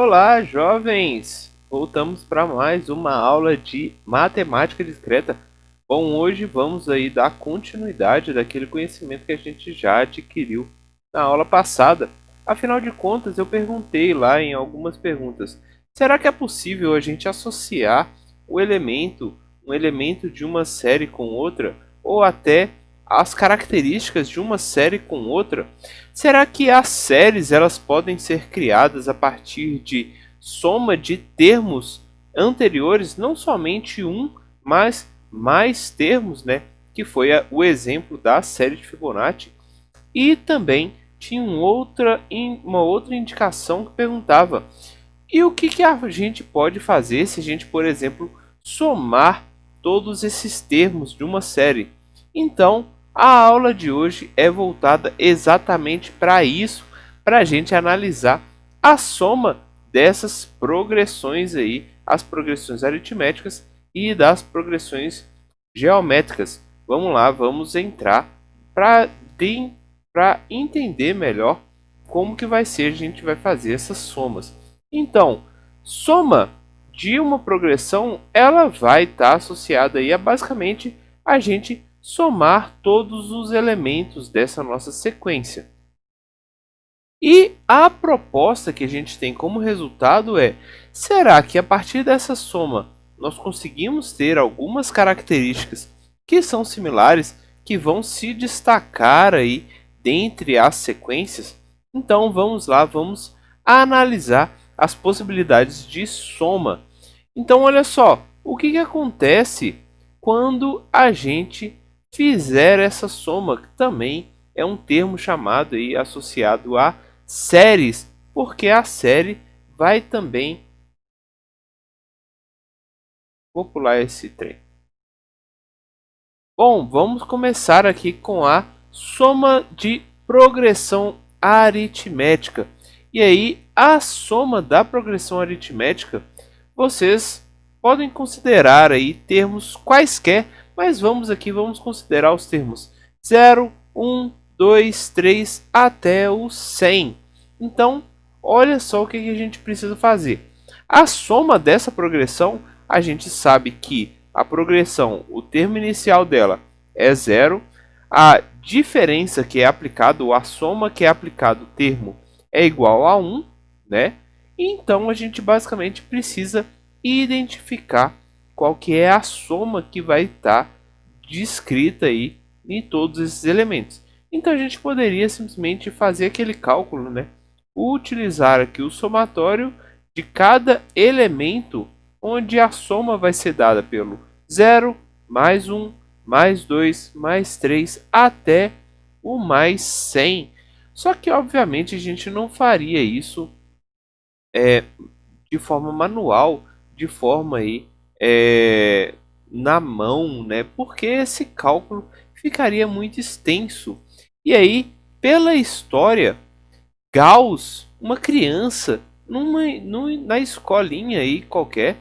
Olá, jovens! Voltamos para mais uma aula de matemática discreta. Bom, hoje vamos aí dar continuidade daquele conhecimento que a gente já adquiriu na aula passada. Afinal de contas, eu perguntei lá em algumas perguntas: será que é possível a gente associar um elemento de uma série com outra, ou até as características de uma série com outra? Será que as séries elas podem ser criadas a partir de soma de termos anteriores, não somente um, mas mais termos, né? Que foi o exemplo da série de Fibonacci. E também tinha uma outra indicação que perguntava: e o que a gente pode fazer se a gente, por exemplo, somar todos esses termos de uma série? Então, a aula de hoje é voltada exatamente para isso, para a gente analisar a soma dessas progressões aí, as progressões aritméticas e das progressões geométricas. Vamos lá, vamos entrar para entender melhor como que vai ser, a gente vai fazer essas somas. Então, soma de uma progressão, ela vai estar associada aí a basicamente a gente somar todos os elementos dessa nossa sequência. E a proposta que a gente tem como resultado é: será que a partir dessa soma nós conseguimos ter algumas características que são similares, que vão se destacar aí dentre as sequências? Então vamos lá, vamos analisar as possibilidades de soma. Então olha só, o que acontece quando a gente fizer essa soma, que também é um termo chamado aí associado a séries, porque a série vai também... Vou pular esse trem. Bom, vamos começar aqui com a soma de progressão aritmética. E aí, a soma da progressão aritmética, vocês podem considerar aí termos quaisquer, mas vamos considerar os termos 0, 1, 2, 3 até o 100. Então, olha só o que a gente precisa fazer. A soma dessa progressão, a gente sabe que a progressão, o termo inicial dela é 0, a diferença que é aplicada, ou a soma que é aplicada o termo, é igual a 1, né? Então a gente basicamente precisa identificar qual que é a soma que vai estar descrita aí em todos esses elementos. Então a gente poderia simplesmente fazer aquele cálculo, né? Utilizar aqui o somatório de cada elemento, onde a soma vai ser dada pelo 0, mais 1, mais 2, mais 3, até o mais 100. Só que, obviamente, a gente não faria isso de forma manual, de forma aí, na mão, né? Porque esse cálculo ficaria muito extenso. E aí, pela história, Gauss, uma criança, na escolinha aí qualquer,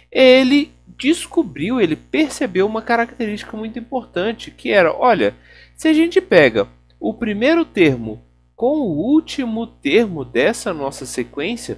ele descobriu, ele percebeu uma característica muito importante, que era: olha, se a gente pega o primeiro termo com o último termo dessa nossa sequência,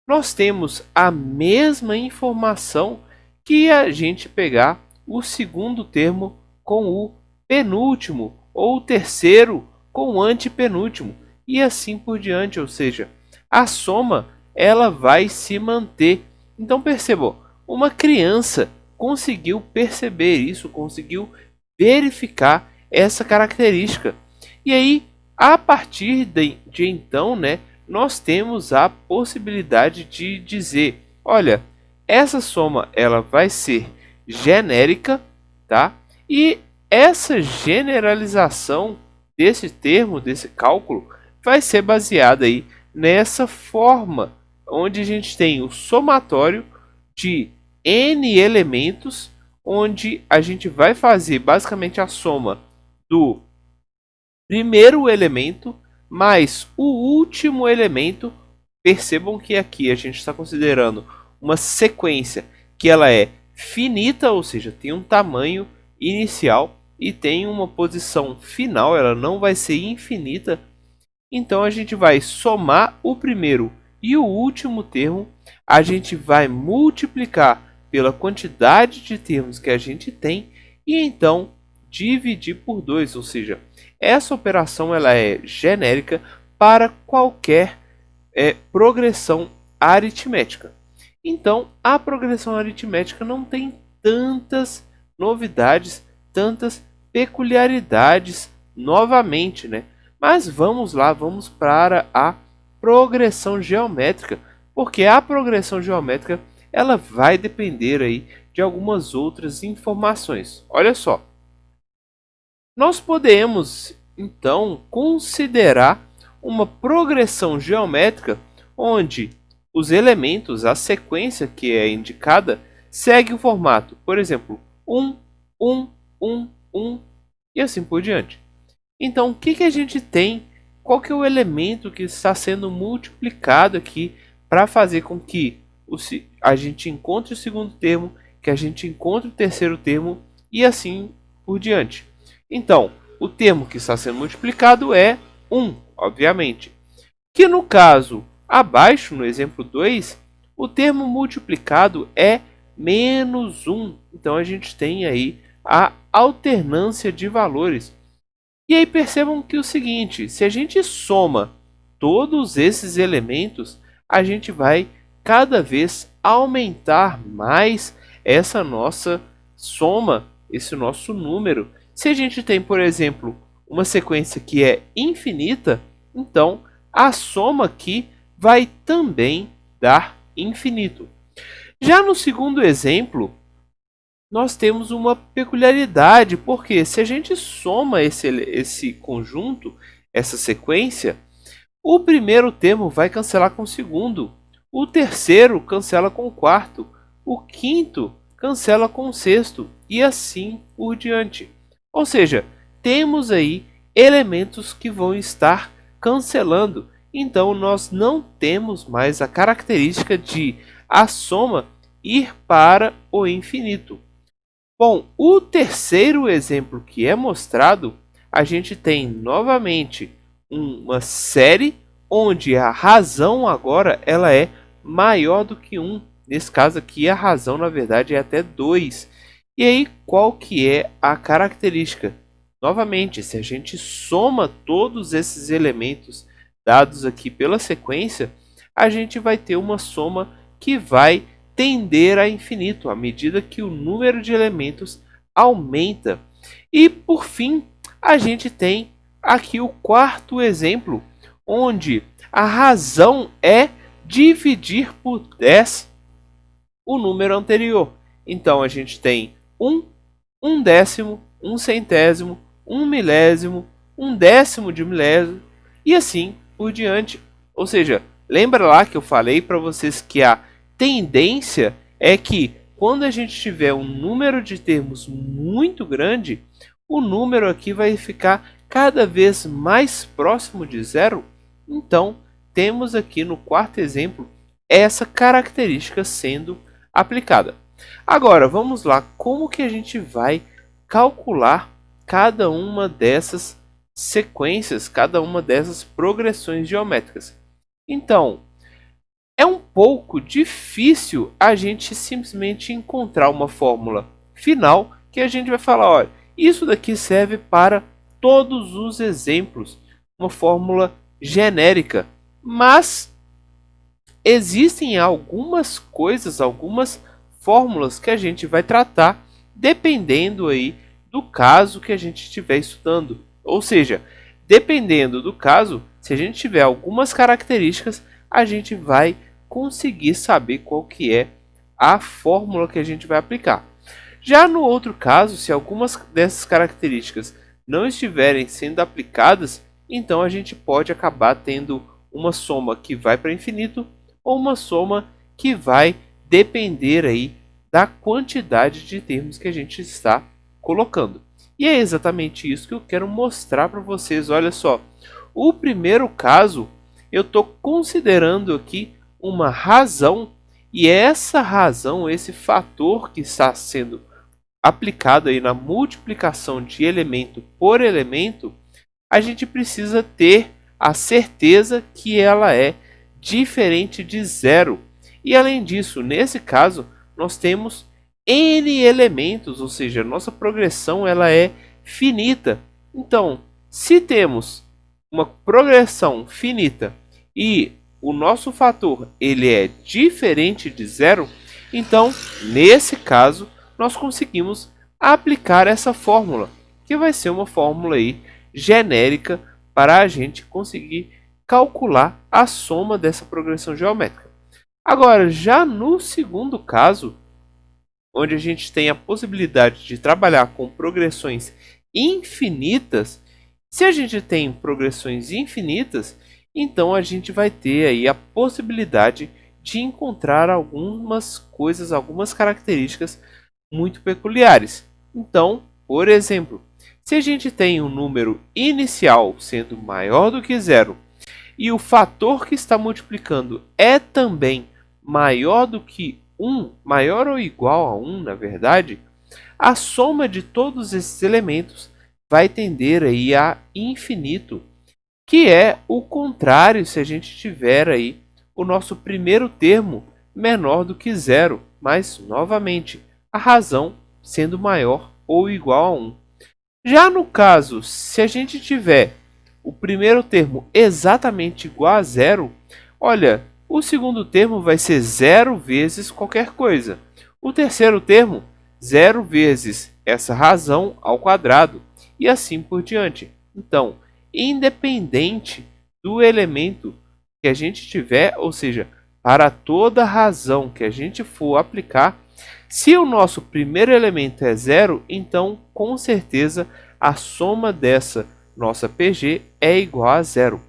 nós temos a mesma informação que a gente pegar o segundo termo com o penúltimo, ou o terceiro com o antepenúltimo, e assim por diante, ou seja, a soma ela vai se manter. Então percebam, uma criança conseguiu perceber isso, conseguiu verificar essa característica. E aí, a partir de então, né, nós temos a possibilidade de dizer: olha, essa soma ela vai ser genérica, tá? E essa generalização desse termo, desse cálculo, vai ser baseada aí nessa forma, onde a gente tem o somatório de n elementos, onde a gente vai fazer basicamente a soma do primeiro elemento mais o último elemento. Percebam que aqui a gente está considerando uma sequência que ela é finita, ou seja, tem um tamanho inicial e tem uma posição final, ela não vai ser infinita. Então a gente vai somar o primeiro E o último termo, a gente vai multiplicar pela quantidade de termos que a gente tem e então dividir por 2, ou seja, essa operação ela é genérica para qualquer progressão aritmética. Então, a progressão aritmética não tem tantas novidades, tantas peculiaridades novamente, né? Mas vamos lá, vamos para a progressão geométrica, porque a progressão geométrica ela vai depender aí de algumas outras informações. Olha só, nós podemos então considerar uma progressão geométrica onde os elementos, a sequência que é indicada, segue o formato, por exemplo, 1, 1, 1, 1 e assim por diante. Então, o que a gente tem? Qual que é o elemento que está sendo multiplicado aqui para fazer com que a gente encontre o segundo termo, que a gente encontre o terceiro termo e assim por diante? Então, o termo que está sendo multiplicado é 1, obviamente. Que no caso abaixo, no exemplo 2, o termo multiplicado é menos 1. Então, a gente tem aí a alternância de valores. E aí percebam que é o seguinte, se a gente soma todos esses elementos, a gente vai cada vez aumentar mais essa nossa soma, esse nosso número. Se a gente tem, por exemplo, uma sequência que é infinita, então a soma aqui vai também dar infinito. Já no segundo exemplo, nós temos uma peculiaridade, porque se a gente soma esse conjunto, essa sequência, o primeiro termo vai cancelar com o segundo, o terceiro cancela com o quarto, o quinto cancela com o sexto e assim por diante. Ou seja, temos aí elementos que vão estar cancelando. Então nós não temos mais a característica de a soma ir para o infinito. Bom, o terceiro exemplo que é mostrado, a gente tem novamente uma série onde a razão agora ela é maior do que 1. Nesse caso aqui a razão na verdade é até 2. E aí qual que é a característica? Novamente, se a gente soma todos esses elementos dados aqui pela sequência, a gente vai ter uma soma que vai tender a infinito à medida que o número de elementos aumenta. E por fim, a gente tem aqui o quarto exemplo, onde a razão é dividir por 10 o número anterior. Então a gente tem 1, 1/10, 1/100, 1/1000, 1/10 de milésimo e assim por diante. Ou seja, lembra lá que eu falei para vocês que a tendência é que quando a gente tiver um número de termos muito grande, o número aqui vai ficar cada vez mais próximo de zero. Então, temos aqui no quarto exemplo essa característica sendo aplicada. Agora, vamos lá, como que a gente vai calcular cada uma dessas sequências, cada uma dessas progressões geométricas? Então, é um pouco difícil a gente simplesmente encontrar uma fórmula final que a gente vai falar, olha, isso daqui serve para todos os exemplos, uma fórmula genérica, mas existem algumas coisas, algumas fórmulas que a gente vai tratar dependendo aí do caso que a gente estiver estudando. Ou seja, dependendo do caso, se a gente tiver algumas características, a gente vai conseguir saber qual que é a fórmula que a gente vai aplicar. Já no outro caso, se algumas dessas características não estiverem sendo aplicadas, então a gente pode acabar tendo uma soma que vai para infinito ou uma soma que vai depender aí da quantidade de termos que a gente está colocando. E é exatamente isso que eu quero mostrar para vocês. Olha só, o primeiro caso eu estou considerando aqui uma razão, e essa razão, esse fator que está sendo aplicado aí na multiplicação de elemento por elemento, a gente precisa ter a certeza que ela é diferente de zero. E além disso, nesse caso, nós temos n elementos, ou seja, nossa progressão ela é finita. Então, se temos uma progressão finita e o nosso fator ele é diferente de zero, então, nesse caso, nós conseguimos aplicar essa fórmula, que vai ser uma fórmula aí genérica para a gente conseguir calcular a soma dessa progressão geométrica. Agora, já no segundo caso, onde a gente tem a possibilidade de trabalhar com progressões infinitas, se a gente tem progressões infinitas, então a gente vai ter aí a possibilidade de encontrar algumas coisas, algumas características muito peculiares. Então, por exemplo, se a gente tem um número inicial sendo maior do que zero e o fator que está multiplicando é também maior do que 1, maior ou igual a 1, na verdade, a soma de todos esses elementos vai tender aí a infinito, que é o contrário se a gente tiver aí o nosso primeiro termo menor do que zero, mas novamente a razão sendo maior ou igual a 1. Já no caso, se a gente tiver o primeiro termo exatamente igual a zero, olha, o segundo termo vai ser zero vezes qualquer coisa. O terceiro termo, zero vezes essa razão ao quadrado, e assim por diante. Então, independente do elemento que a gente tiver, ou seja, para toda razão que a gente for aplicar, se o nosso primeiro elemento é zero, então com certeza a soma dessa nossa PG é igual a zero.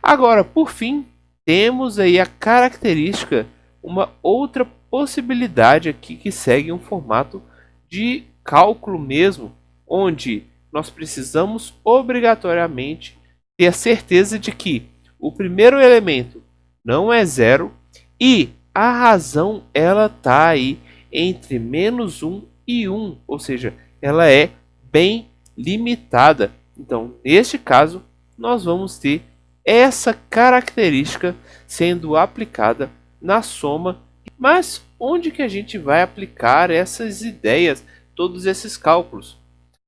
Agora, por fim, temos aí a característica, uma outra possibilidade aqui que segue um formato de cálculo mesmo, onde nós precisamos obrigatoriamente ter a certeza de que o primeiro elemento não é zero e a razão ela está aí entre -1 e 1, ou seja, ela é bem limitada. Então, neste caso, nós vamos ter essa característica sendo aplicada na soma. Mas onde que a gente vai aplicar essas ideias, todos esses cálculos?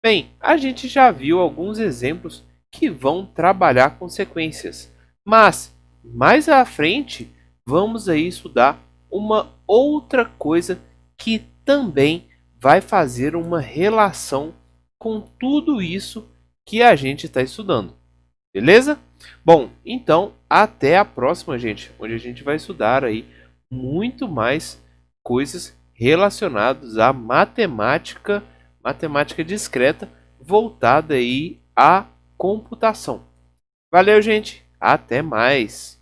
Bem, a gente já viu alguns exemplos que vão trabalhar com sequências, mas mais à frente vamos aí estudar uma outra coisa que também vai fazer uma relação com tudo isso que a gente está estudando. Beleza? Bom, então até a próxima, gente, onde a gente vai estudar aí muito mais coisas relacionadas à matemática, matemática discreta, voltada aí à computação. Valeu, gente, até mais.